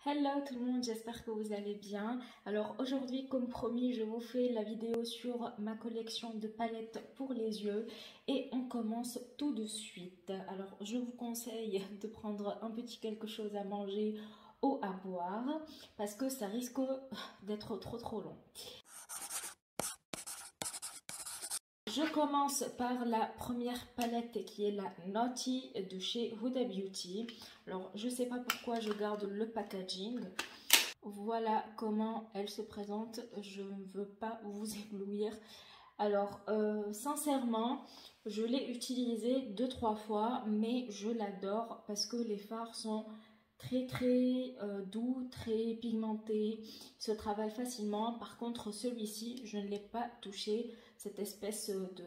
Hello tout le monde, j'espère que vous allez bien. Alors aujourd'hui, comme promis, je vous fais la vidéo sur ma collection de palettes pour les yeux et on commence tout de suite. Alors je vous conseille de prendre un petit quelque chose à manger ou à boire parce que ça risque d'être trop long. Je commence par la première palette qui est la Naughty de chez Huda Beauty. Alors je sais pas pourquoi je garde le packaging. Voilà comment elle se présente. Je ne veux pas vous éblouir. Alors sincèrement, je l'ai utilisée 2-3 fois, mais je l'adore parce que les fards sont très doux, très pigmentés, se travaille facilement. Par contre, celui-ci, je ne l'ai pas touché. Cette espèce de,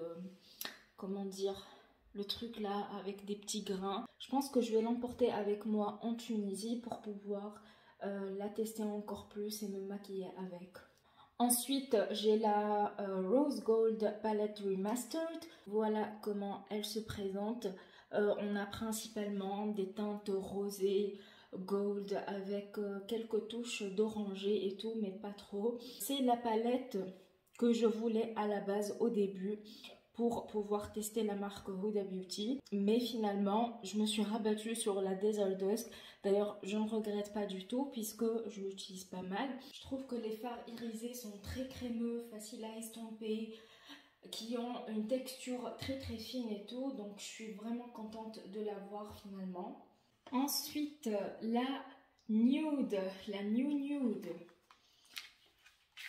comment dire, le truc là avec des petits grains. Je pense que je vais l'emporter avec moi en Tunisie pour pouvoir la tester encore plus et me maquiller avec. Ensuite, j'ai la Rose Gold Palette Remastered. Voilà comment elle se présente. On a principalement des teintes rosées, gold avec quelques touches d'orangé et tout, mais pas trop. C'est la palette que je voulais à la base au début pour pouvoir tester la marque Huda Beauty. Mais finalement, je me suis rabattue sur la Desert Dusk. D'ailleurs, je ne regrette pas du tout puisque je l'utilise pas mal. Je trouve que les fards irisés sont très crémeux, faciles à estomper, qui ont une texture très fine et tout. Donc, je suis vraiment contente de l'avoir finalement. Ensuite, la Nude, la New Nude.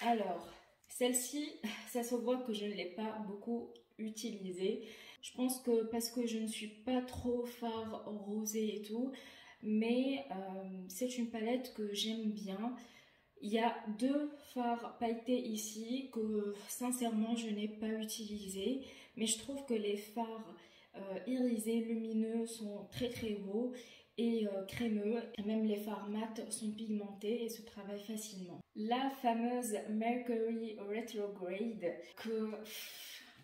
Alors, celle-ci, ça se voit que je ne l'ai pas beaucoup utilisée. Je pense que parce que je ne suis pas trop fard rosé et tout, mais c'est une palette que j'aime bien. Il y a deux fards pailletés ici que sincèrement je n'ai pas utilisé, mais je trouve que les fards irisés lumineux sont très beaux et crémeux. Même les fards mat sont pigmentés et se travaillent facilement. La fameuse Mercury Retrograde que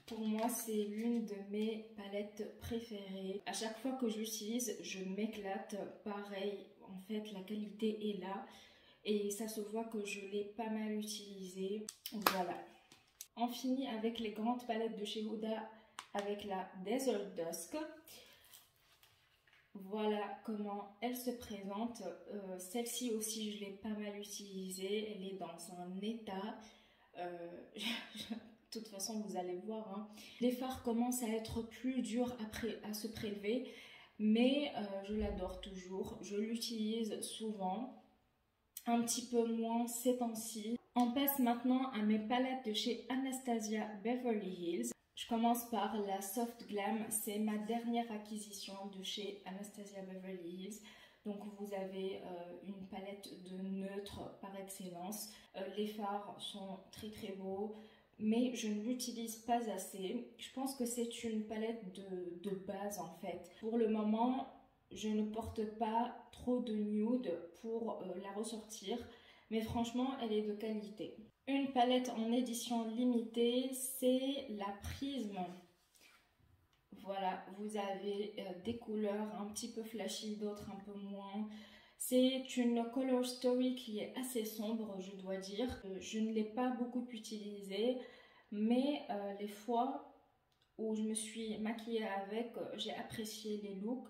pour moi c'est l'une de mes palettes préférées. À chaque fois que je l'utilise, je m'éclate. Pareil, en fait la qualité est là. Et ça se voit que je l'ai pas mal utilisé. Voilà. On finit avec les grandes palettes de chez Huda avec la Desert Dusk. Voilà comment elle se présente. Celle-ci aussi, je l'ai pas mal utilisée. Elle est dans un état. De toute façon, vous allez voir. Hein. Les fards commencent à être plus durs à se prélever. Mais je l'adore toujours. Je l'utilise souvent. Un petit peu moins ces temps-ci. On passe maintenant à mes palettes de chez Anastasia Beverly Hills. Je commence par la Soft Glam, c'est ma dernière acquisition de chez Anastasia Beverly Hills. Donc vous avez une palette de neutres par excellence. Les fards sont très beaux, mais je ne l'utilise pas assez. Je pense que c'est une palette de base en fait. Pour le moment, je ne porte pas trop de nude pour la ressortir, mais franchement elle est de qualité. Une palette en édition limitée, c'est la Prisme. Voilà, vous avez des couleurs un petit peu flashy, d'autres un peu moins. C'est une color story qui est assez sombre, je dois dire. Je ne l'ai pas beaucoup utilisée, mais les fois où je me suis maquillée avec, j'ai apprécié les looks.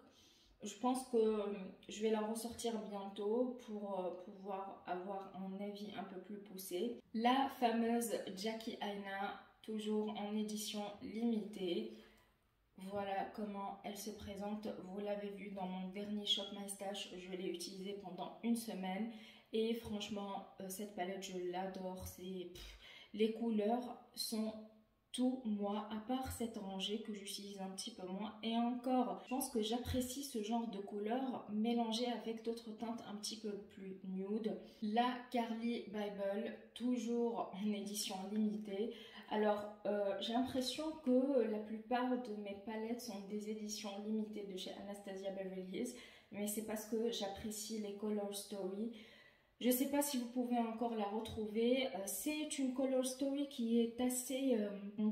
Je pense que je vais la ressortir bientôt pour pouvoir avoir un avis un peu plus poussé. La fameuse Jackie Aina, toujours en édition limitée. Voilà comment elle se présente. Vous l'avez vu dans mon dernier Shop My Stash, je l'ai utilisée pendant une semaine. Et franchement, cette palette, je l'adore. Les couleurs sont tout moi, à part cette rangée que j'utilise un petit peu moins. Et encore, je pense que j'apprécie ce genre de couleurs mélangées avec d'autres teintes un petit peu plus nude. La Carly Bible, toujours en édition limitée. Alors, j'ai l'impression que la plupart de mes palettes sont des éditions limitées de chez Anastasia Beverly Hills, mais c'est parce que j'apprécie les color story. Je ne sais pas si vous pouvez encore la retrouver. C'est une color story qui est assez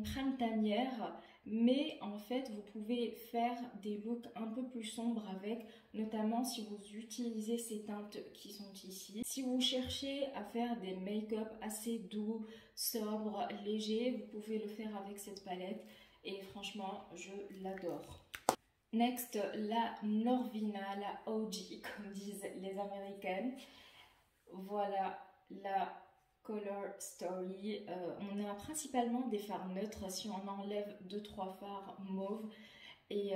printanière. Mais en fait, vous pouvez faire des looks un peu plus sombres avec, notamment si vous utilisez ces teintes qui sont ici. Si vous cherchez à faire des make-up assez doux, sobres, légers, vous pouvez le faire avec cette palette. Et franchement, je l'adore. Next, la Norvina, la OG, comme disent les Américaines. Voilà la Color Story. On a principalement des fards neutres si on enlève 2-3 fards mauves et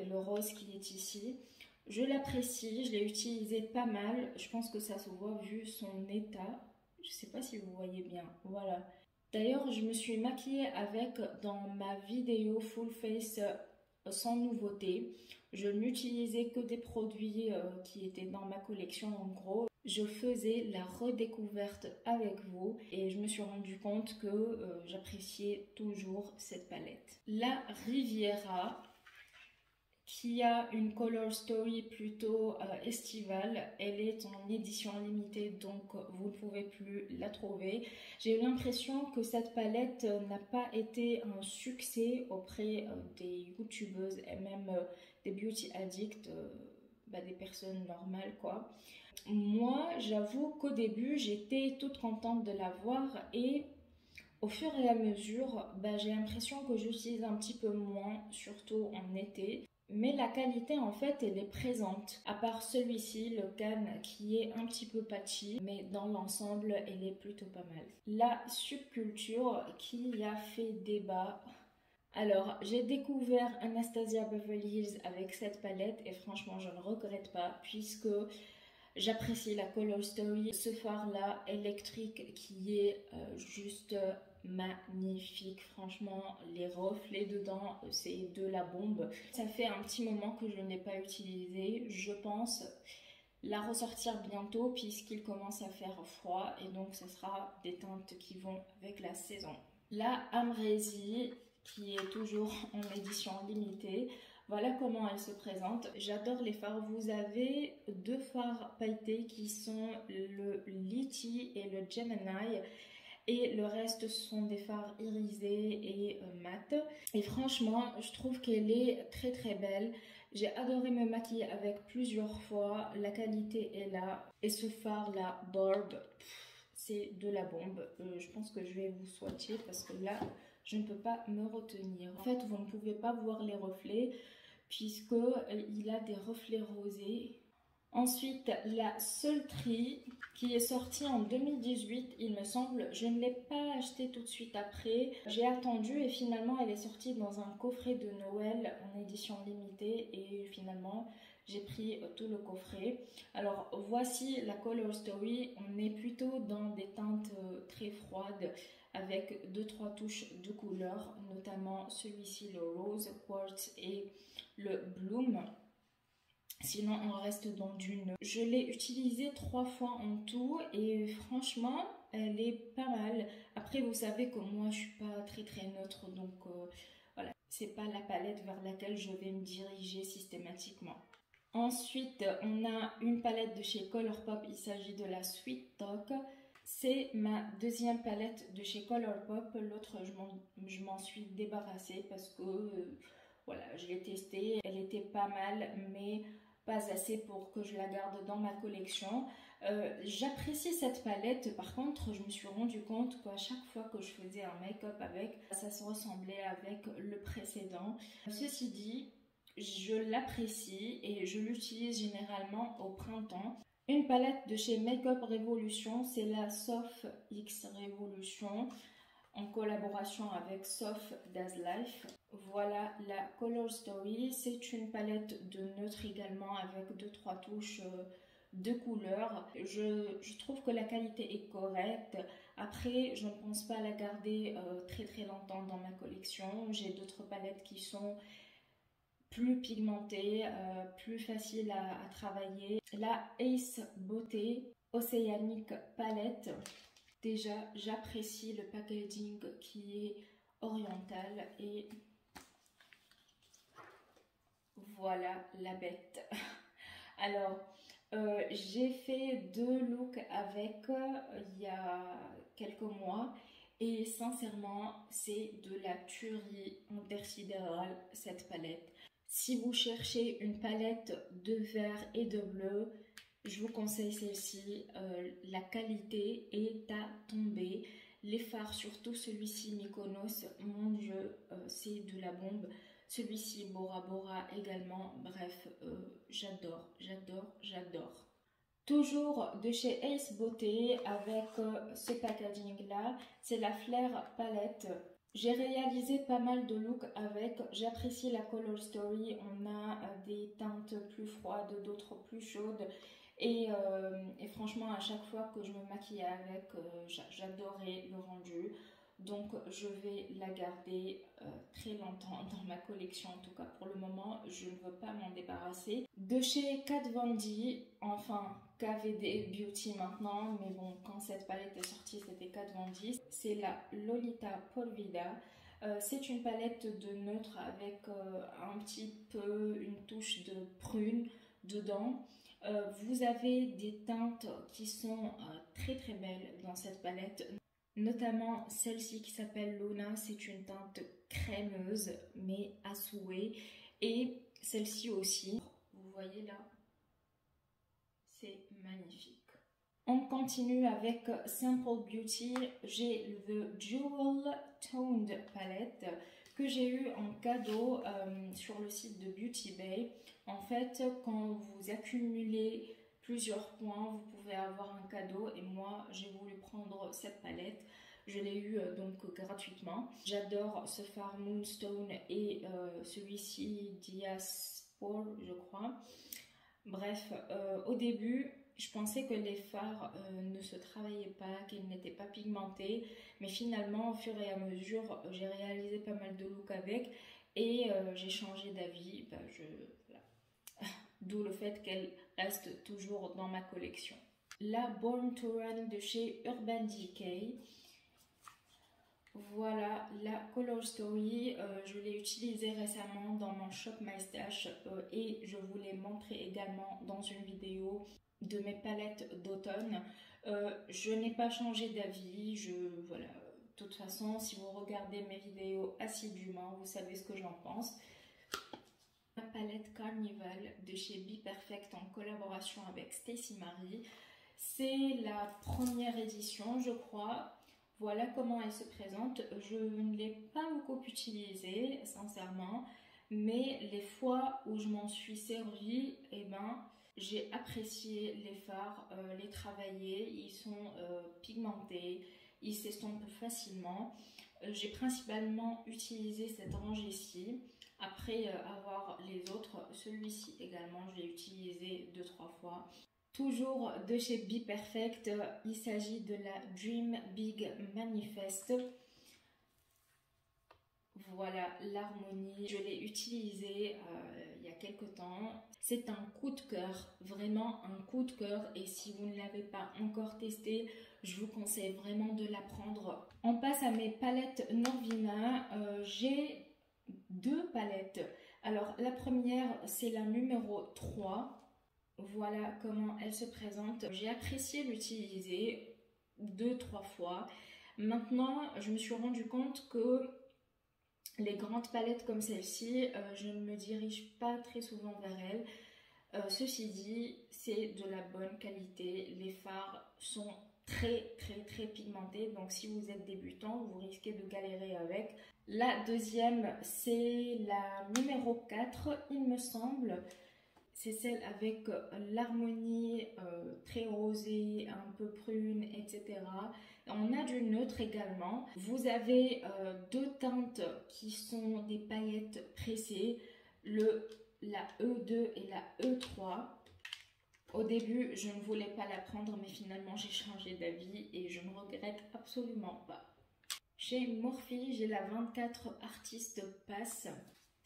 le rose qui est ici. Je l'apprécie, je l'ai utilisé pas mal. Je pense que ça se voit vu son état. Je sais pas si vous voyez bien. Voilà. D'ailleurs, je me suis maquillée avec dans ma vidéo full face sans nouveauté. Je n'utilisais que des produits qui étaient dans ma collection en gros. Je faisais la redécouverte avec vous et je me suis rendu compte que j'appréciais toujours cette palette. La Riviera, qui a une color story plutôt estivale. Elle est en édition limitée, donc vous ne pouvez plus la trouver. J'ai eu l'impression que cette palette n'a pas été un succès auprès des youtubeuses et même des beauty addicts, des personnes normales quoi. Moi, j'avoue qu'au début, j'étais toute contente de la voir et au fur et à mesure, j'ai l'impression que j'utilise un petit peu moins, surtout en été. Mais la qualité, en fait, elle est présente. À part celui-ci, le Cannes, qui est un petit peu patchy, mais dans l'ensemble, elle est plutôt pas mal. La subculture qui a fait débat. Alors, j'ai découvert Anastasia Beverly Hills avec cette palette et franchement, je ne regrette pas puisque j'apprécie la color story. Ce phare-là, électrique, qui est juste magnifique. Franchement, les reflets dedans, c'est de la bombe. Ça fait un petit moment que je ne l'ai pas utilisé. Je pense la ressortir bientôt puisqu'il commence à faire froid et donc ce sera des teintes qui vont avec la saison. La Amrezy, qui est toujours en édition limitée. Voilà comment elle se présente. J'adore les fards. Vous avez deux fards pailletés qui sont le Litchi et le Gemini. Et le reste sont des fards irisés et mat. Et franchement, je trouve qu'elle est très très belle. J'ai adoré me maquiller avec plusieurs fois. La qualité est là. Et ce phare là, Barb, c'est de la bombe. Je pense que je vais vous swatcher parce que là, je ne peux pas me retenir. En fait, vous ne pouvez pas voir les reflets puisque il a des reflets rosés. Ensuite, la Sultry qui est sortie en 2018, il me semble. Je ne l'ai pas acheté tout de suite après. J'ai attendu et finalement, elle est sortie dans un coffret de Noël en édition limitée et finalement, j'ai pris tout le coffret. Alors, voici la color story. On est plutôt dans des teintes très froides avec 2-3 touches de couleurs, notamment celui-ci, le rose quartz et le bloom. Sinon, on reste dans du neutre. Je l'ai utilisé 3 fois en tout et franchement, elle est pas mal. Après, vous savez que moi, je suis pas très très neutre, donc voilà. C'est pas la palette vers laquelle je vais me diriger systématiquement. Ensuite, on a une palette de chez Colourpop. Il s'agit de la Sweet Talk. C'est ma deuxième palette de chez Colourpop. L'autre, je m'en suis débarrassée parce que voilà, je l'ai testée. Elle était pas mal, mais pas assez pour que je la garde dans ma collection. J'apprécie cette palette. Par contre, je me suis rendu compte qu'à chaque fois que je faisais un make-up avec, ça se ressemblait avec le précédent. Ceci dit, je l'apprécie et je l'utilise généralement au printemps. Une palette de chez Makeup Revolution, c'est la Soft X Revolution en collaboration avec Soft Das Life. Voilà la Color Story. C'est une palette de neutre également avec 2-3 touches de couleurs. Je trouve que la qualité est correcte. Après, je ne pense pas la garder très très longtemps dans ma collection. J'ai d'autres palettes qui sont plus pigmentée, plus facile à travailler. La Ace Beauté Océanique Palette. Déjà, j'apprécie le packaging qui est oriental et voilà la bête. Alors, j'ai fait 2 looks avec il y a quelques mois Et sincèrement, c'est de la tuerie intersidérale cette palette. Si vous cherchez une palette de vert et de bleu, je vous conseille celle-ci. La qualité est à tomber. Les fards, surtout celui-ci Mykonos, mon Dieu, c'est de la bombe. Celui-ci Bora Bora également. Bref, j'adore, j'adore, j'adore. Toujours de chez Ace Beauté avec ce packaging là, c'est la Flair palette. J'ai réalisé pas mal de looks avec, j'apprécie la color story, on a des teintes plus froides, d'autres plus chaudes et franchement à chaque fois que je me maquillais avec, j'adorais le rendu. Donc je vais la garder très longtemps dans ma collection, en tout cas pour le moment, je ne veux pas m'en débarrasser. De chez Kat Von D, enfin KVD Beauty maintenant, mais bon, quand cette palette est sortie, c'était Kat Von D. C'est la Lolita Polvida. C'est une palette de neutre avec un petit peu une touche de prune dedans. Vous avez des teintes qui sont très très belles dans cette palette. Notamment celle-ci qui s'appelle Luna, c'est une teinte crémeuse mais à souhait. Et celle-ci aussi, vous voyez là, c'est magnifique. On continue avec Simple Beauty. J'ai le Jewel Toned Palette que j'ai eu en cadeau sur le site de Beauty Bay. En fait, quand vous accumulez plusieurs points, vous pouvez avoir un cadeau et moi j'ai voulu prendre cette palette. Je l'ai eu donc gratuitement. J'adore ce fard Moonstone et celui-ci Diaspora, je crois. Bref, au début, je pensais que les fards ne se travaillaient pas, qu'ils n'étaient pas pigmentés. Mais finalement, au fur et à mesure, j'ai réalisé pas mal de looks avec et j'ai changé d'avis. Voilà. D'où le fait qu'elle reste toujours dans ma collection. La Born to Run de chez Urban Decay. Voilà la Color Story, je l'ai utilisée récemment dans mon shop My Stash et je vous l'ai montré également dans une vidéo de mes palettes d'automne. Je n'ai pas changé d'avis, voilà. De toute façon, si vous regardez mes vidéos assidûment, vous savez ce que j'en pense. La palette Carnival de chez Be Perfect en collaboration avec Stacey Marie. C'est la première édition, je crois. Voilà comment elle se présente. Je ne l'ai pas beaucoup utilisée, sincèrement. Mais les fois où je m'en suis servie, eh ben, j'ai apprécié les fards, les travailler. Ils sont pigmentés, ils s'estompent facilement. J'ai principalement utilisé cette rangée-ci. Après avoir les autres, celui-ci également, je l'ai utilisé 2-3 fois. Toujours de chez Be Perfect, il s'agit de la Dream Big Manifest. Voilà l'harmonie, je l'ai utilisée il y a quelques temps. C'est un coup de cœur, vraiment un coup de cœur. Et si vous ne l'avez pas encore testé, je vous conseille vraiment de la prendre. On passe à mes palettes Norvina. J'ai deux palettes. Alors la première, c'est la numéro 3. Voilà comment elle se présente. J'ai apprécié l'utiliser 2-3 fois. Maintenant, je me suis rendu compte que les grandes palettes comme celle-ci, je ne me dirige pas très souvent vers elles. Ceci dit, c'est de la bonne qualité. Les fards sont très pigmentés. Donc si vous êtes débutant, vous risquez de galérer avec. La deuxième, c'est la numéro 4, il me semble. C'est celle avec l'harmonie très rosée, un peu prune, etc. On a du neutre également. Vous avez deux teintes qui sont des paillettes pressées, la E2 et la E3. Au début, je ne voulais pas la prendre, mais finalement, j'ai changé d'avis et je ne regrette absolument pas. Chez Morphe, j'ai la 24 Artist Pass.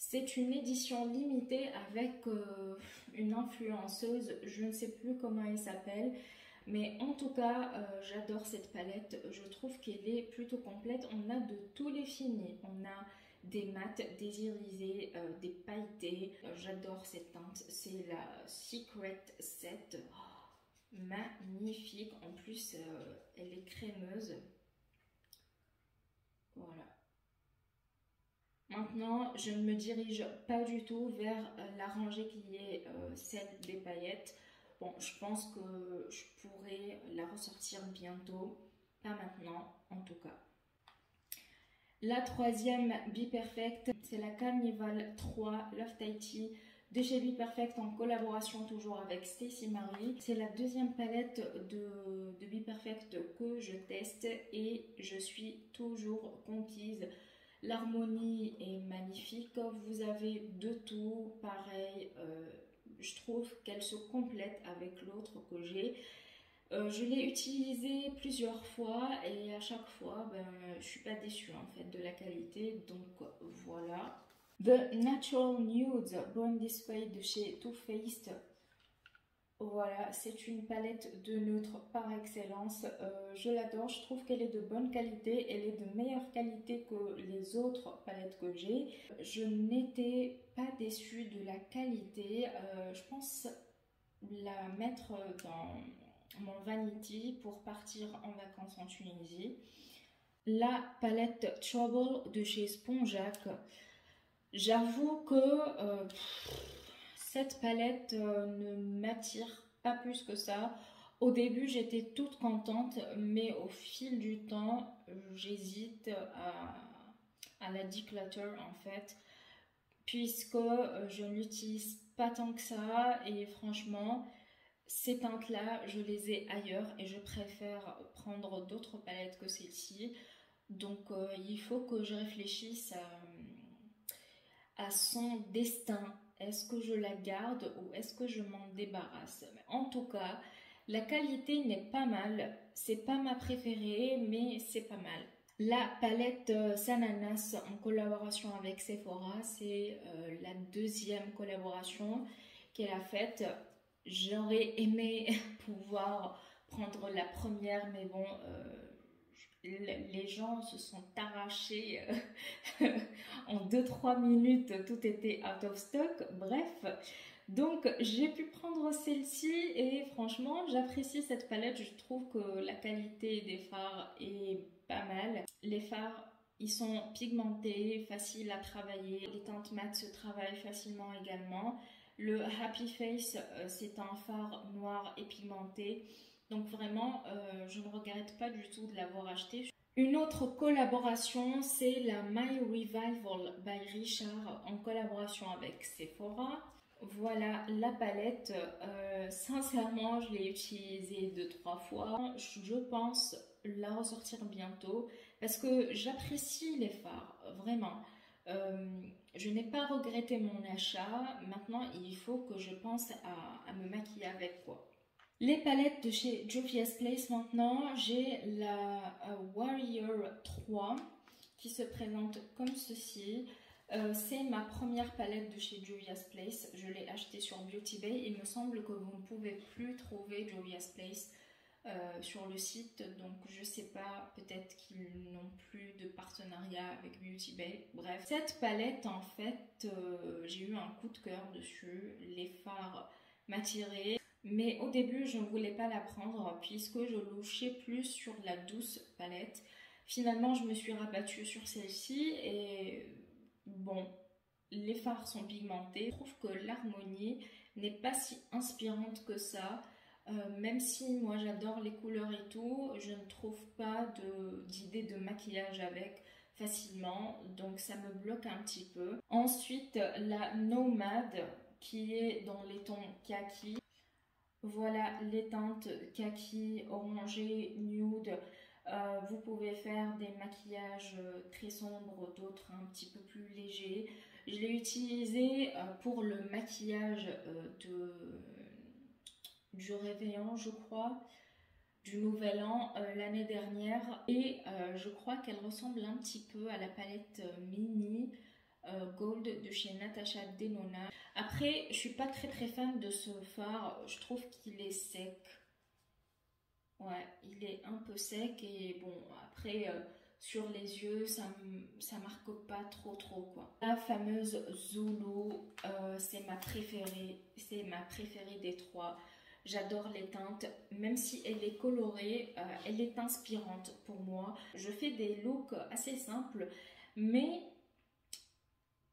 C'est une édition limitée avec une influenceuse, je ne sais plus comment elle s'appelle, mais en tout cas, j'adore cette palette. Je trouve qu'elle est plutôt complète. On a de tous les finis. On a des mats, des irisés, des pailletés. J'adore cette teinte. C'est la Secret Set. Oh, magnifique. En plus, elle est crémeuse. Voilà. Maintenant, je ne me dirige pas du tout vers la rangée qui est celle des paillettes. Bon, je pense que je pourrais la ressortir bientôt. Pas maintenant, en tout cas. La troisième Be Perfect, c'est la Carnival 3 Love Tighty de chez Be Perfect en collaboration toujours avec Stacey Marie. C'est la deuxième palette de Be Perfect que je teste et je suis toujours conquise. L'harmonie est magnifique, vous avez de tout, pareil, je trouve qu'elle se complète avec l'autre que j'ai. Je l'ai utilisée plusieurs fois et à chaque fois, je suis pas déçue en fait de la qualité, donc voilà. The Natural Nudes Born This Way de chez Too Faced. Voilà, c'est une palette de neutre par excellence. Je l'adore, je trouve qu'elle est de bonne qualité, elle est de meilleure qualité que les autres palettes que j'ai. Je n'étais pas déçue de la qualité. Je pense la mettre dans mon vanity pour partir en vacances en Tunisie. La palette Trouble de chez Spongeac. J'avoue que cette palette ne m'attire pas plus que ça. Au début, j'étais toute contente, mais au fil du temps, j'hésite à la declutter en fait, puisque je ne l'utilise pas tant que ça et franchement, ces teintes-là, je les ai ailleurs et je préfère prendre d'autres palettes que celle-ci. Donc, il faut que je réfléchisse à son destin. Est-ce que je la garde ou est-ce que je m'en débarrasse? En tout cas, la qualité n'est pas mal. C'est pas ma préférée, mais c'est pas mal. La palette Sananas en collaboration avec Sephora, c'est la deuxième collaboration qu'elle a faite. J'aurais aimé pouvoir prendre la première, mais bon, les gens se sont arrachés en 2-3 minutes, tout était out of stock. Bref, donc j'ai pu prendre celle-ci et franchement, j'apprécie cette palette. Je trouve que la qualité des fards est pas mal. Les fards, ils sont pigmentés, faciles à travailler. Les teintes mat se travaillent facilement également. Le Happy Face, c'est un fard noir et pigmenté. Donc vraiment, je ne regrette pas du tout de l'avoir acheté. Une autre collaboration, c'est la My Revival by Richard en collaboration avec Sephora. Voilà la palette. Sincèrement, je l'ai utilisée 2-3 fois. Je pense la ressortir bientôt parce que j'apprécie les fards, vraiment. Je n'ai pas regretté mon achat. Maintenant, il faut que je pense à me maquiller avec quoi. Les palettes de chez Juvia's Place maintenant, j'ai la Warrior 3 qui se présente comme ceci. C'est ma première palette de chez Juvia's Place. Je l'ai achetée sur Beauty Bay. Il me semble que vous ne pouvez plus trouver Juvia's Place sur le site. Donc je sais pas, peut-être qu'ils n'ont plus de partenariat avec Beauty Bay. Bref, cette palette en fait, j'ai eu un coup de cœur dessus. Les fards m'attiraient. Mais au début, je ne voulais pas la prendre puisque je louchais plus sur la douce palette. Finalement, je me suis rabattue sur celle-ci et bon, les fards sont pigmentés. Je trouve que l'harmonie n'est pas si inspirante que ça. Même si moi j'adore les couleurs et tout, je ne trouve pas d'idée de maquillage avec facilement. Donc ça me bloque un petit peu. Ensuite, la Nomade qui est dans les tons kaki. Voilà les teintes kaki, orangé, nude. Vous pouvez faire des maquillages très sombres, d'autres un petit peu plus légers. Je l'ai utilisé pour le maquillage du réveillon, je crois, du nouvel an l'année dernière. Et je crois qu'elle ressemble un petit peu à la palette mini Gold de chez Natasha Denona. Après, je suis pas très fan de ce fard. Je trouve qu'il est sec. Ouais, il est un peu sec et bon, après, sur les yeux, ça marque pas trop quoi. La fameuse Zulu, c'est ma préférée des trois. J'adore les teintes, même si elle est colorée, elle est inspirante pour moi. Je fais des looks assez simples, mais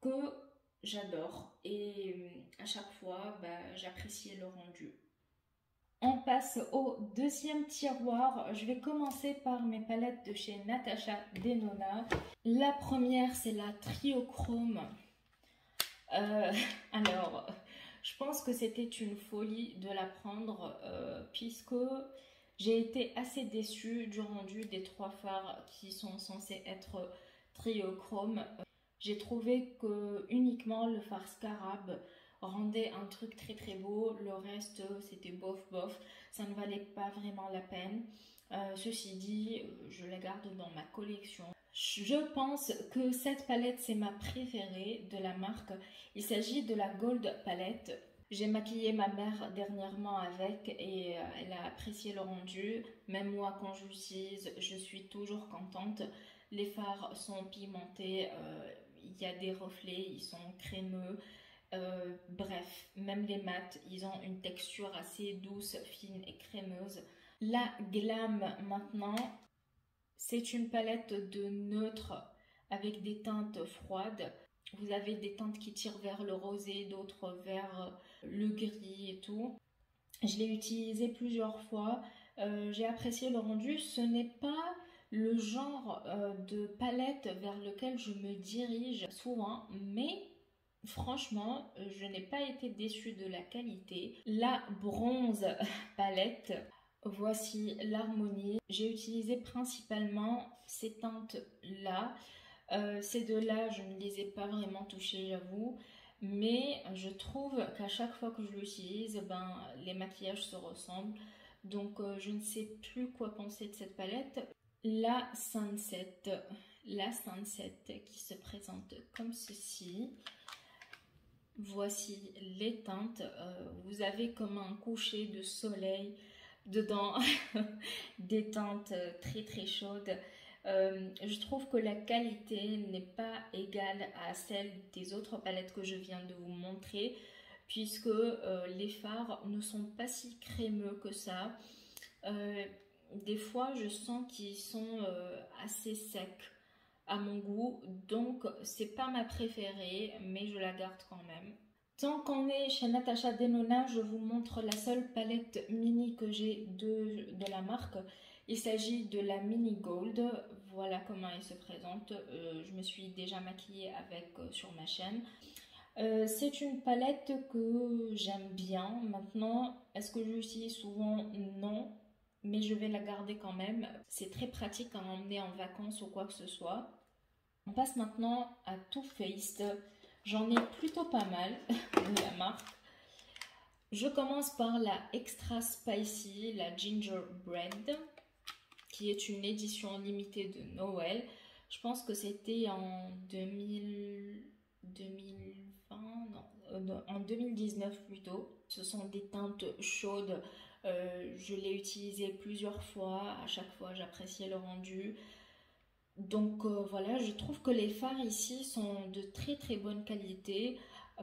que j'adore. Et à chaque fois, j'apprécie le rendu. On passe au deuxième tiroir. Je vais commencer par mes palettes de chez Natasha Denona. La première, c'est la Triochrome. Alors, je pense que c'était une folie de la prendre puisque j'ai été assez déçue du rendu des 3 fards qui sont censés être Triochrome. J'ai trouvé que uniquement le fard Scarab rendait un truc très très beau, le reste c'était bof bof, ça ne valait pas vraiment la peine. Ceci dit, je la garde dans ma collection. Je pense que cette palette c'est ma préférée de la marque. Il s'agit de la Gold Palette. J'ai maquillé ma mère dernièrement avec et elle a apprécié le rendu. Même moi quand je l'utilise, je suis toujours contente. Les fards sont pigmentés, il y a des reflets, ils sont crémeux. Bref, même les mats, ils ont une texture assez douce, fine et crémeuse. La Glam maintenant, c'est une palette de neutres avec des teintes froides. Vous avez des teintes qui tirent vers le rosé, d'autres vers le gris et tout. Je l'ai utilisé plusieurs fois, j'ai apprécié le rendu. Ce n'est pas le genre de palette vers lequel je me dirige souvent, mais franchement, je n'ai pas été déçue de la qualité. La bronze palette, voici l'harmonie. J'ai utilisé principalement ces teintes-là. Ces deux-là, je ne les ai pas vraiment touchées, j'avoue. Mais je trouve qu'à chaque fois que je l'utilise, les maquillages se ressemblent. Donc, je ne sais plus quoi penser de cette palette. La Sunset qui se présente comme ceci. Voici les teintes. Vous avez comme un coucher de soleil dedans, des teintes très très chaudes. Je trouve que la qualité n'est pas égale à celle des autres palettes que je viens de vous montrer, puisque les fards ne sont pas si crémeux que ça. Des fois, je sens qu'ils sont assez secs à mon goût, donc c'est pas ma préférée, mais je la garde quand même. Tant qu'on est chez Natasha Denona, je vous montre la seule palette mini que j'ai de la marque. Il s'agit de la Mini Gold. Voilà comment elle se présente. Je me suis déjà maquillée avec sur ma chaîne. C'est une palette que j'aime bien. Maintenant, est-ce que je l'utilise souvent? Non. Mais je vais la garder quand même. C'est très pratique à emmener en vacances ou quoi que ce soit. On passe maintenant à Too Faced. J'en ai plutôt pas mal de la marque. Je commence par la Extra Spicy, la Gingerbread, qui est une édition limitée de Noël. Je pense que c'était en 2019 plutôt. Ce sont des teintes chaudes. Je l'ai utilisé plusieurs fois. À chaque fois, j'appréciais le rendu. Donc voilà, je trouve que les fards ici sont de très très bonne qualité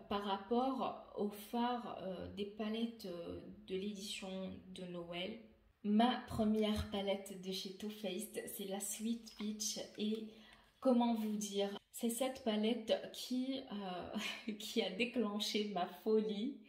par rapport aux fards des palettes de l'édition de Noël. Ma première palette de chez Too Faced, c'est la Sweet Peach et comment vous dire, c'est cette palette qui a déclenché ma folie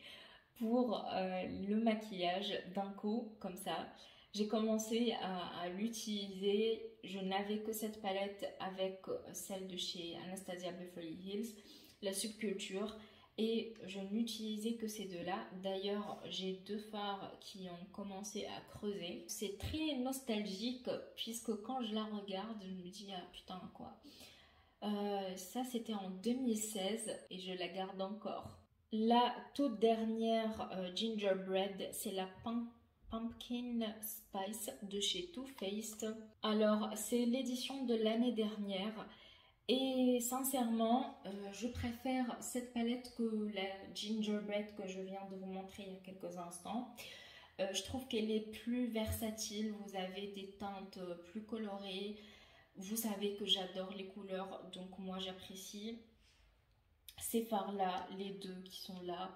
pour le maquillage d'un coup comme ça. J'ai commencé à l'utiliser, je n'avais que cette palette avec celle de chez Anastasia Beverly Hills, la Subculture, et je n'utilisais que ces deux-là. D'ailleurs, j'ai 2 fards qui ont commencé à creuser. C'est très nostalgique puisque quand je la regarde, je me dis « Ah putain quoi !» Ça c'était en 2016 et je la garde encore. La toute dernière Gingerbread, c'est la Pumpkin Spice de chez Too Faced. Alors, c'est l'édition de l'année dernière. Et sincèrement, je préfère cette palette que la Gingerbread que je viens de vous montrer il y a quelques instants. Je trouve qu'elle est plus versatile. Vous avez des teintes plus colorées. Vous savez que j'adore les couleurs, donc moi j'apprécie. Ces fards-là, les deux qui sont là,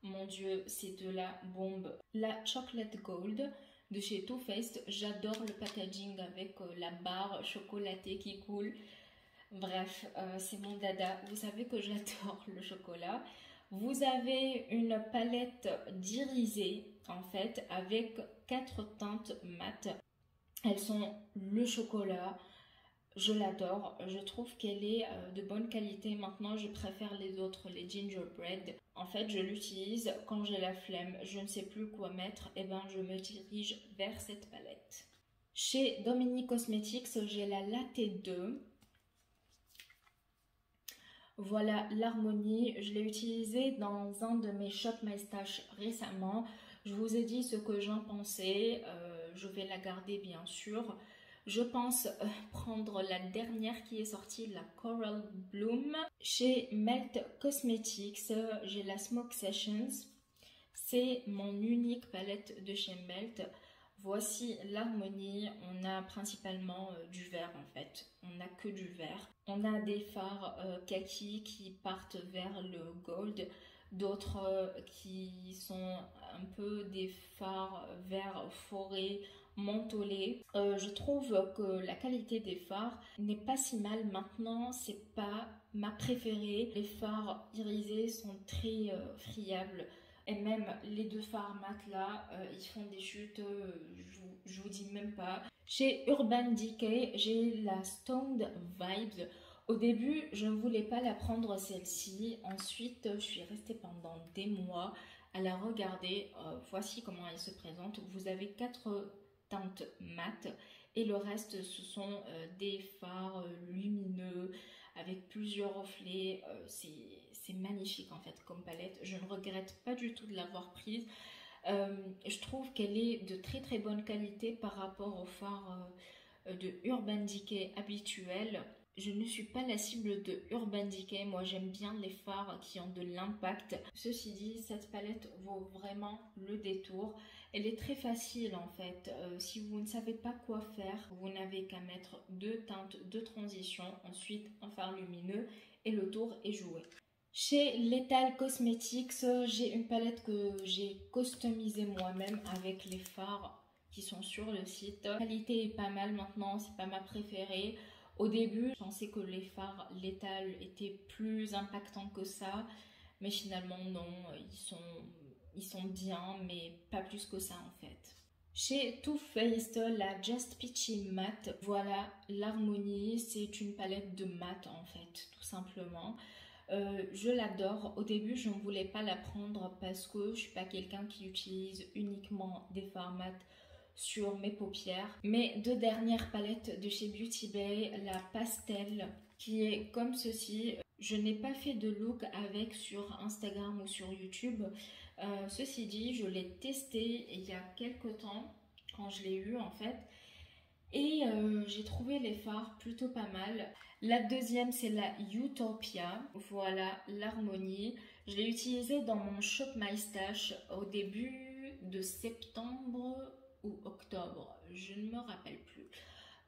Mon Dieu, c'est de la bombe. La Chocolate Gold de chez Too Faced. J'adore le packaging avec la barre chocolatée qui coule. Bref, c'est mon dada. Vous savez que j'adore le chocolat. Vous avez une palette d'irisé en fait avec 4 teintes mates. Elles sont le chocolat. Je l'adore, je trouve qu'elle est de bonne qualité. Maintenant, je préfère les autres, les gingerbread. En fait, je l'utilise quand j'ai la flemme, je ne sais plus quoi mettre, et ben je me dirige vers cette palette. Chez Dominique Cosmetics, j'ai la Latte 2. Voilà l'harmonie, je l'ai utilisée dans un de mes Shop My Stash récemment. Je vous ai dit ce que j'en pensais, je vais la garder bien sûr. Je pense prendre la dernière qui est sortie, la Coral Bloom. Chez Melt Cosmetics, j'ai la Smoke Sessions. C'est mon unique palette de chez Melt. Voici l'harmonie. On a principalement du vert en fait. On n'a que du vert. On a des fards kaki qui partent vers le gold. D'autres qui sont un peu des fards vert forêt mentholé. Je trouve que la qualité des fards n'est pas si mal. Maintenant, c'est pas ma préférée. Les fards irisés sont très friables. Et même les deux fards mat là, ils font des chutes, je vous dis même pas. Chez Urban Decay, j'ai la Stoned Vibes. Au début, je ne voulais pas la prendre celle-ci. Ensuite, je suis restée pendant des mois à la regarder. Voici comment elle se présente. Vous avez 4 teintes mat et le reste, ce sont des fards lumineux avec plusieurs reflets. C'est magnifique en fait comme palette. Je ne regrette pas du tout de l'avoir prise. Je trouve qu'elle est de très très bonne qualité par rapport aux fards de Urban Decay habituels. Je ne suis pas la cible de Urban Decay, moi j'aime bien les fards qui ont de l'impact. Ceci dit, cette palette vaut vraiment le détour. Elle est très facile en fait. Si vous ne savez pas quoi faire, vous n'avez qu'à mettre 2 teintes de transition, ensuite un fard lumineux et le tour est joué. Chez Lethal Cosmetics, j'ai une palette que j'ai customisée moi-même avec les fards qui sont sur le site. La qualité est pas mal maintenant, c'est pas ma préférée. Au début, je pensais que les fards Lethal étaient plus impactants que ça, mais finalement non, ils sont bien, mais pas plus que ça en fait. Chez Too Faced, la Just Peachy Matte, voilà l'harmonie, c'est une palette de matte en fait, tout simplement. Je l'adore. Au début, je ne voulais pas la prendre parce que je suis pas quelqu'un qui utilise uniquement des fards mat sur mes paupières. Mes 2 dernières palettes de chez Beauty Bay, la pastel qui est comme ceci. Je n'ai pas fait de look avec sur Instagram ou sur YouTube. Ceci dit, je l'ai testé il y a quelques temps quand je l'ai eu en fait. Et j'ai trouvé les fards plutôt pas mal. La deuxième, c'est la Utopia. Voilà l'harmonie. Je l'ai utilisée dans mon Shop My Stash au début de septembre ou octobre. Je ne me rappelle plus.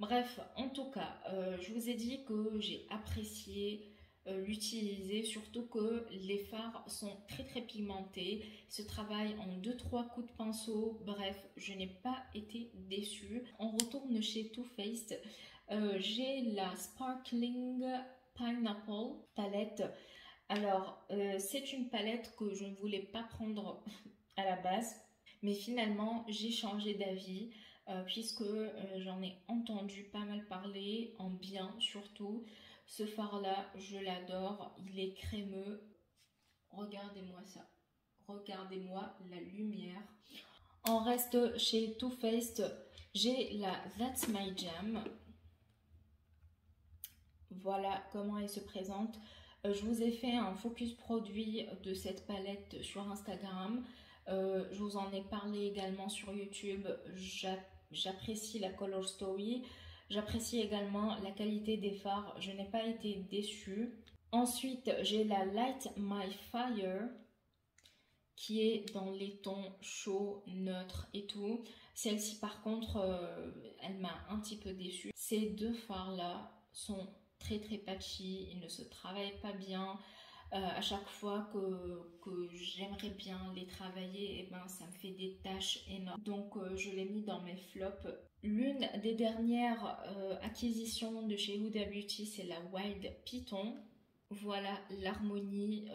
Bref, en tout cas, je vous ai dit que j'ai apprécié l'utiliser, surtout que les fards sont très très pigmentés, se travaillent en 2-3 coups de pinceau. Bref, je n'ai pas été déçue. On retourne chez Too Faced. J'ai la Sparkling Pineapple palette. Alors, c'est une palette que je ne voulais pas prendre à la base, mais finalement j'ai changé d'avis puisque j'en ai entendu pas mal parler, en bien surtout. Ce fard là, je l'adore, il est crémeux. Regardez-moi ça, regardez-moi la lumière. On reste chez Too Faced, j'ai la That's My Jam. Voilà comment elle se présente. Je vous ai fait un focus produit de cette palette sur Instagram. Je vous en ai parlé également sur YouTube. J'apprécie la Color Story. J'apprécie également la qualité des fards. Je n'ai pas été déçue. Ensuite, j'ai la Light My Fire qui est dans les tons chauds, neutres et tout. Celle-ci par contre, elle m'a un petit peu déçue. Ces 2 fards là sont très très patchy, ils ne se travaillent pas bien. À chaque fois que j'aimerais bien les travailler, et ben, ça me fait des tâches énormes. Donc je l'ai mis dans mes flops. L'une des dernières acquisitions de chez Huda Beauty, c'est la Wild Python. Voilà l'harmonie.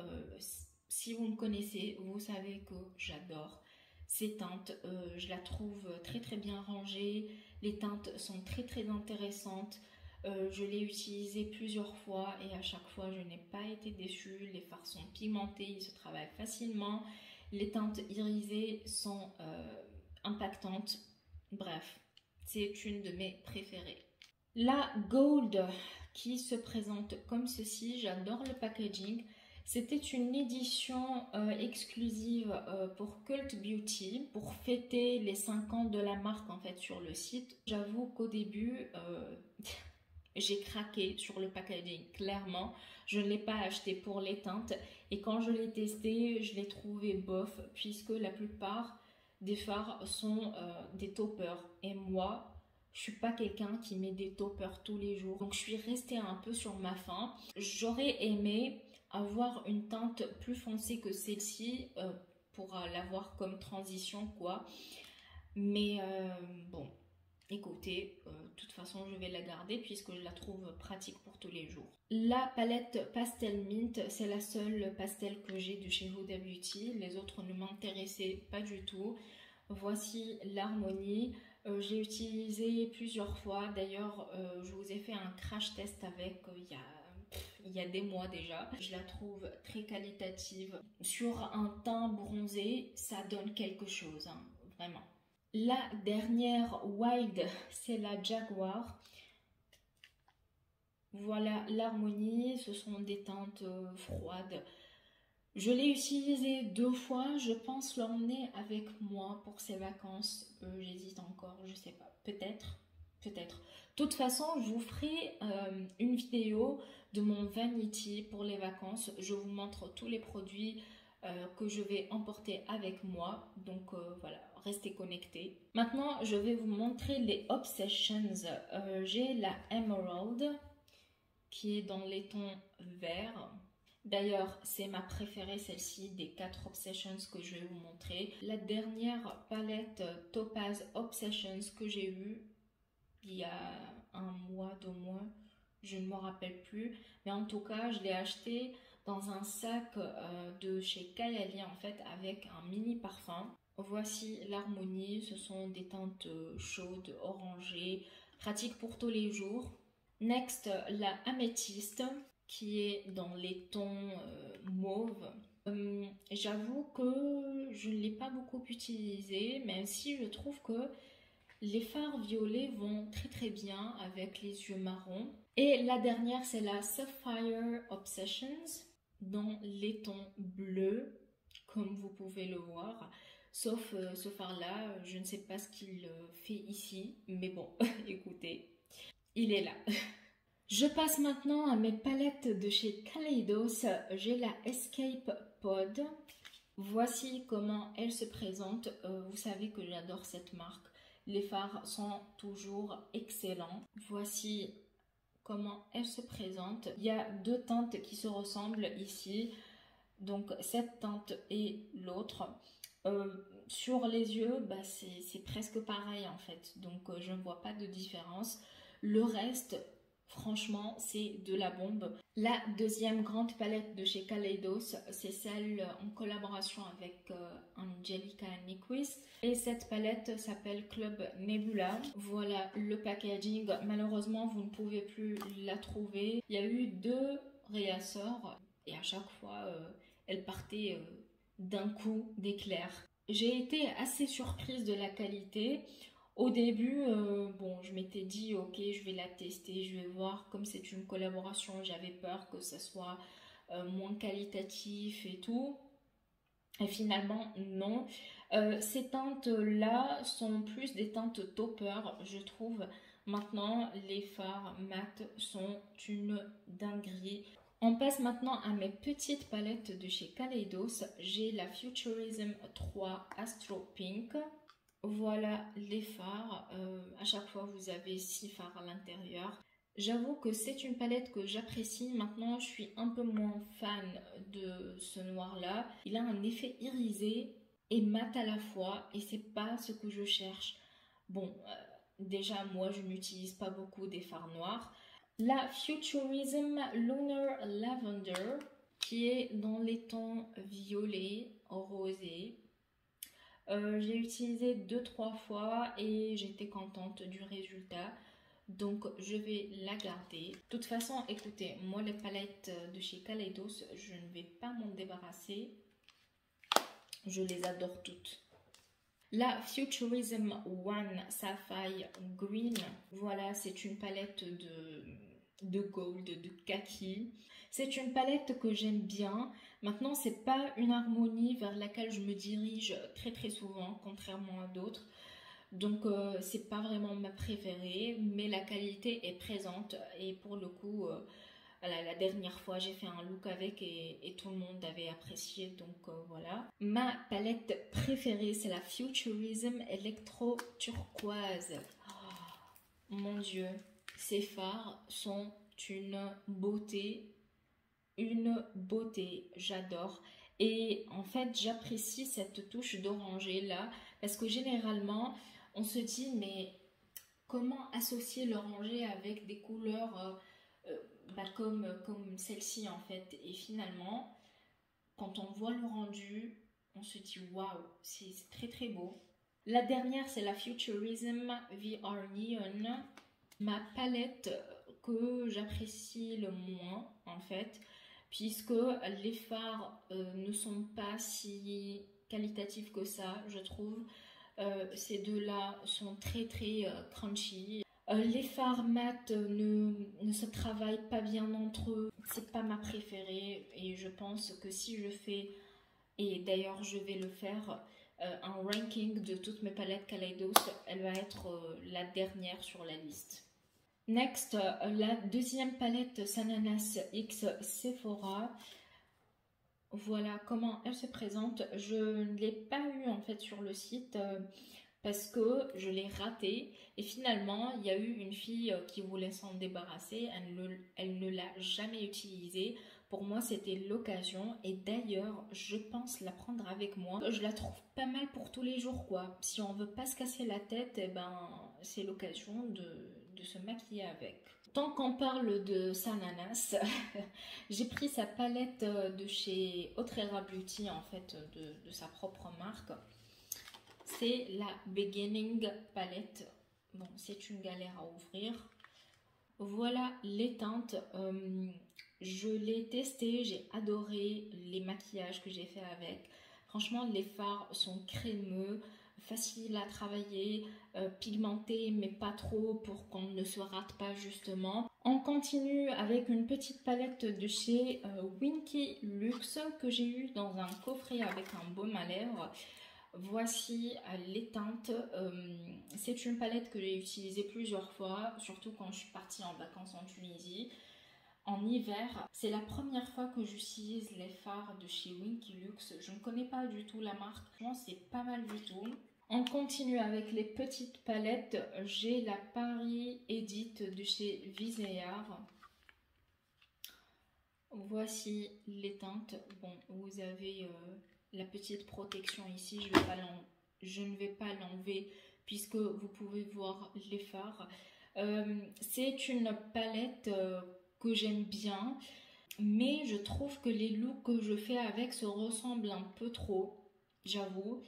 Si vous me connaissez, vous savez que j'adore ces teintes. Je la trouve très très bien rangée. Les teintes sont très très intéressantes. Je l'ai utilisé plusieurs fois et à chaque fois je n'ai pas été déçue. Les fards sont pigmentés, ils se travaillent facilement. Les teintes irisées sont impactantes. Bref, c'est une de mes préférées. La Gold qui se présente comme ceci, j'adore le packaging. C'était une édition exclusive pour Cult Beauty pour fêter les 5 ans de la marque en fait sur le site. J'avoue qu'au début, j'ai craqué sur le packaging, clairement. Je ne l'ai pas acheté pour les teintes et quand je l'ai testé, je l'ai trouvé bof puisque la plupart des fards sont des toppers. Et moi, je suis pas quelqu'un qui met des toppers tous les jours. Donc je suis restée un peu sur ma faim. J'aurais aimé avoir une teinte plus foncée que celle-ci pour l'avoir comme transition quoi. Mais bon... Écoutez, de toute façon je vais la garder puisque je la trouve pratique pour tous les jours. La palette Pastel Mint, c'est la seule pastel que j'ai de chez Huda Beauty. Les autres ne m'intéressaient pas du tout. Voici l'harmonie. J'ai utilisé plusieurs fois. D'ailleurs, je vous ai fait un crash test avec il y a des mois déjà. Je la trouve très qualitative. Sur un teint bronzé, ça donne quelque chose, hein, vraiment. La dernière Wild, c'est la Jaguar. Voilà l'harmonie, ce sont des teintes froides. Je l'ai utilisé 2 fois, je pense l'emmener avec moi pour ces vacances. J'hésite encore, je sais pas, peut-être. De toute façon, je vous ferai une vidéo de mon Vanity pour les vacances. Je vous montre tous les produits que je vais emporter avec moi. Donc voilà, restez connectés. Maintenant, je vais vous montrer les Obsessions. J'ai la Emerald qui est dans les tons verts. D'ailleurs, c'est ma préférée, celle-ci, des 4 Obsessions que je vais vous montrer. La dernière palette Topaz Obsessions que j'ai eue il y a 1 mois, 2 mois, je ne me rappelle plus. Mais en tout cas, je l'ai acheté dans un sac de chez Kayali en fait avec un mini parfum. Voici l'harmonie, ce sont des teintes chaudes, orangées, pratiques pour tous les jours. Next, la améthyste qui est dans les tons mauve. J'avoue que je ne l'ai pas beaucoup utilisé, même si je trouve que les fards violets vont très très bien avec les yeux marrons. Et la dernière, c'est la Sapphire Obsessions dans les tons bleus, comme vous pouvez le voir. Sauf ce fard-là, je ne sais pas ce qu'il fait ici, mais bon, écoutez, il est là. Je passe maintenant à mes palettes de chez Kaleidos. J'ai la Escape Pod. Voici comment elle se présente. Vous savez que j'adore cette marque. Les fards sont toujours excellents. Voici comment elle se présente. Il y a 2 teintes qui se ressemblent ici. Donc cette teinte et l'autre. Sur les yeux, bah, c'est presque pareil en fait. Donc je ne vois pas de différence. Le reste, franchement, c'est de la bombe. La deuxième grande palette de chez Kaleidos, c'est celle en collaboration avec Angelica Nyquist. Et cette palette s'appelle Club Nebula. Voilà le packaging. Malheureusement, vous ne pouvez plus la trouver. Il y a eu 2 réassorts et à chaque fois, elle partait d'un coup d'éclair. J'ai été assez surprise de la qualité. Au début, bon, je m'étais dit, ok, je vais la tester, je vais voir. Comme c'est une collaboration, j'avais peur que ça soit moins qualitatif et tout. Et finalement, non. Ces teintes-là sont plus des teintes topper, je trouve. Maintenant, les fards mat sont une dinguerie. On passe maintenant à mes petites palettes de chez Kaleidos. J'ai la Futurism 3 Astro Pink. Voilà les fards. À chaque fois, vous avez 6 fards à l'intérieur. J'avoue que c'est une palette que j'apprécie. Maintenant, je suis un peu moins fan de ce noir-là. Il a un effet irisé et mat à la fois et c'est pas ce que je cherche. Bon, déjà, moi, je n'utilise pas beaucoup des fards noirs. La Futurism Lunar Lavender, qui est dans les tons violet, rosé. J'ai utilisé 2-3 fois et j'étais contente du résultat. Donc je vais la garder. De toute façon, écoutez, moi les palettes de chez Kaleidos, je ne vais pas m'en débarrasser. Je les adore toutes. La Futurism One Sapphire Green, voilà, c'est une palette de gold, de kaki. C'est une palette que j'aime bien. Maintenant, c'est pas une harmonie vers laquelle je me dirige très souvent, contrairement à d'autres. Donc, c'est pas vraiment ma préférée, mais la qualité est présente. Et pour le coup, voilà, la dernière fois, j'ai fait un look avec et tout le monde avait apprécié. Donc, voilà. Ma palette préférée, c'est la Futurism Electro Turquoise. Oh, mon Dieu, ces fards sont une beauté. Une beauté, j'adore. Et en fait, j'apprécie cette touche d'orangé là, parce que généralement, on se dit, mais comment associer l'orangé avec des couleurs comme celle-ci en fait. Et finalement, quand on voit le rendu, on se dit, waouh, c'est très beau. La dernière, c'est la Futurism VR Neon. Ma palette que j'apprécie le moins en fait, puisque les fards ne sont pas si qualitatifs que ça, je trouve. Ces deux-là sont très crunchy. Les fards mat ne se travaillent pas bien entre eux. C'est pas ma préférée et je pense que si je fais, et d'ailleurs je vais le faire, un ranking de toutes mes palettes Kaleidos, elle va être la dernière sur la liste. Next, la deuxième palette Sananas X Sephora. Voilà comment elle se présente. Je ne l'ai pas eu en fait sur le site parce que je l'ai ratée. Et finalement, il y a eu une fille qui voulait s'en débarrasser. Elle ne l'a jamais utilisée. Pour moi, c'était l'occasion. Et d'ailleurs, je pense la prendre avec moi. Je la trouve pas mal pour tous les jours, quoi. Si on veut pas se casser la tête, eh ben, c'est l'occasion de se maquiller avec. Tant qu'on parle de Sananas, j'ai pris sa palette de chez Otrera Beauty, en fait, de sa propre marque. C'est la Beginning palette. Bon, c'est une galère à ouvrir. Voilà les teintes. Je l'ai testé, j'ai adoré les maquillages que j'ai fait avec. Franchement, les fards sont crémeux, faciles à travailler, pigmentés, mais pas trop pour qu'on ne se rate pas justement. On continue avec une petite palette de chez Winky Luxe que j'ai eu dans un coffret avec un baume à lèvres. Voici les teintes. C'est une palette que j'ai utilisée plusieurs fois, surtout quand je suis partie en vacances en Tunisie. En hiver, c'est la première fois que j'utilise les fards de chez Winky Luxe. Je ne connais pas du tout la marque, je pense que c'est pas mal du tout. On continue avec les petites palettes. J'ai la Paris Edit de chez Viseart. Voici les teintes. Bon, vous avez la petite protection ici. Je ne vais pas l'enlever puisque vous pouvez voir les fards. C'est une palette que j'aime bien, mais je trouve que les looks que je fais avec se ressemblent un peu trop, j'avoue.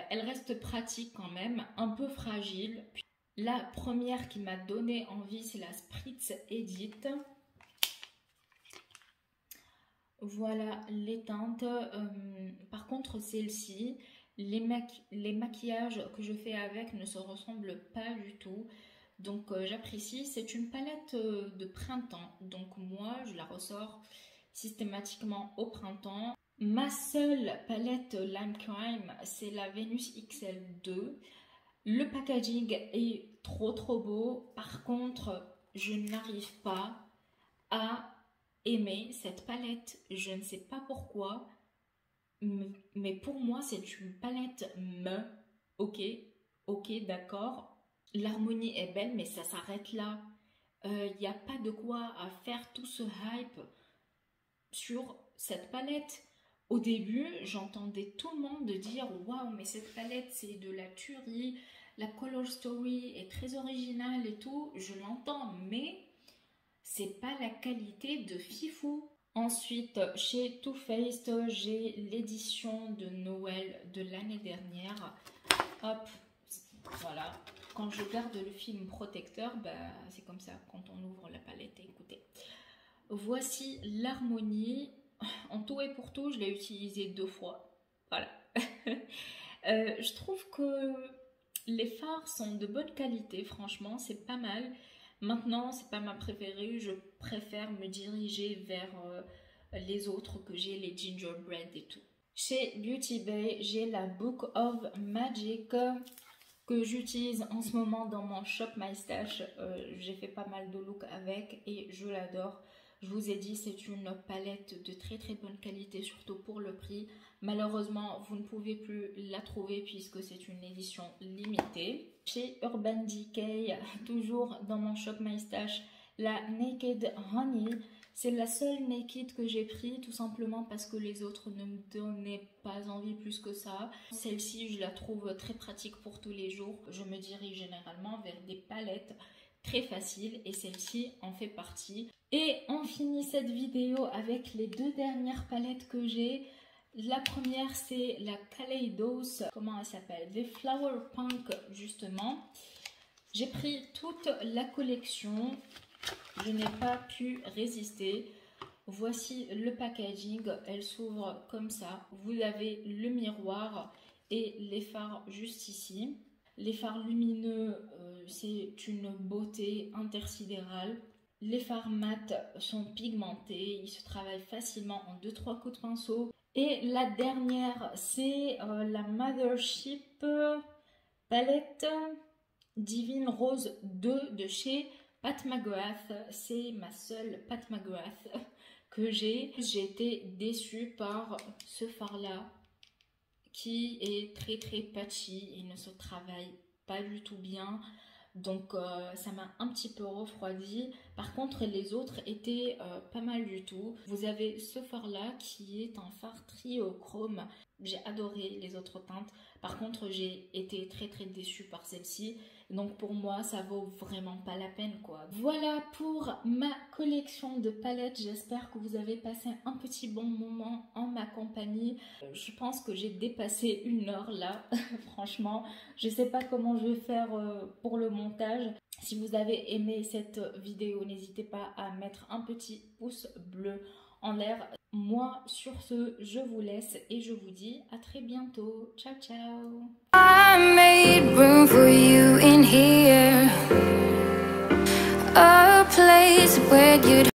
Elle reste pratique quand même, un peu fragile. La première qui m'a donné envie, c'est la Spritz Edit. Voilà les teintes. Par contre, celle-ci, les maquillages que je fais avec ne se ressemblent pas du tout. Donc j'apprécie. C'est une palette de printemps. Donc moi, je la ressors systématiquement au printemps. Ma seule palette Lime Crime, c'est la Venus XL2. Le packaging est trop beau. Par contre, je n'arrive pas à aimer cette palette. Je ne sais pas pourquoi, mais pour moi, c'est une palette ok, d'accord. L'harmonie est belle, mais ça s'arrête là. Il n'y a pas de quoi à faire tout ce hype sur cette palette. Au début, j'entendais tout le monde dire « Waouh, mais cette palette, c'est de la tuerie, la color story est très originale et tout. » Je l'entends, mais c'est pas la qualité de Fifou. Ensuite, chez Too Faced, j'ai l'édition de Noël de l'année dernière. Hop, voilà. Quand je garde le film protecteur, bah, c'est comme ça quand on ouvre la palette. Écoutez, voici l'harmonie. En tout et pour tout, je l'ai utilisé 2 fois. Voilà. Je trouve que les fards sont de bonne qualité, franchement, c'est pas mal. Maintenant, c'est pas ma préférée, je préfère me diriger vers les autres que j'ai, les gingerbread et tout. Chez Beauty Bay, j'ai la Book of Magic que j'utilise en ce moment dans mon Shop My Stash. J'ai fait pas mal de looks avec et je l'adore. Je vous ai dit, c'est une palette de très très bonne qualité, surtout pour le prix. Malheureusement, vous ne pouvez plus la trouver puisque c'est une édition limitée. Chez Urban Decay, toujours dans mon Shop My Stash, la Naked Honey. C'est la seule Naked que j'ai pris, tout simplement parce que les autres ne me donnaient pas envie plus que ça. Celle-ci, je la trouve très pratique pour tous les jours. Je me dirige généralement vers des palettes très faciles et celle-ci en fait partie. Et on finit cette vidéo avec les 2 dernières palettes que j'ai. La première, c'est la Kaleidos, comment elle s'appelle? The Flower Punk, justement. J'ai pris toute la collection. Je n'ai pas pu résister. Voici le packaging. Elle s'ouvre comme ça. Vous avez le miroir et les fards juste ici. Les fards lumineux, c'est une beauté intersidérale. Les fards mat sont pigmentés. Ils se travaillent facilement en 2-3 coups de pinceau. Et la dernière, c'est la Mothership palette Divine Rose 2 de chez Pat McGrath. C'est ma seule Pat McGrath que j'ai. J'ai été déçue par ce fard-là qui est très très patchy. Il ne se travaille pas du tout bien. Donc ça m'a un petit peu refroidi. Par contre les autres étaient pas mal du tout. Vous avez ce fard là qui est un fard triochrome. J'ai adoré les autres teintes. Par contre j'ai été très très déçue par celle-ci. Donc pour moi ça vaut vraiment pas la peine quoi. Voilà pour ma collection de palettes. J'espère que vous avez passé un petit bon moment en ma compagnie. Je pense que j'ai dépassé 1 heure là. Franchement je sais pas comment je vais faire pour le montage. Si vous avez aimé cette vidéo, n'hésitez pas à mettre un petit pouce bleu en l'air. Moi, sur ce, je vous laisse et je vous dis à très bientôt. Ciao, ciao! I made room for you in here, a place where you'd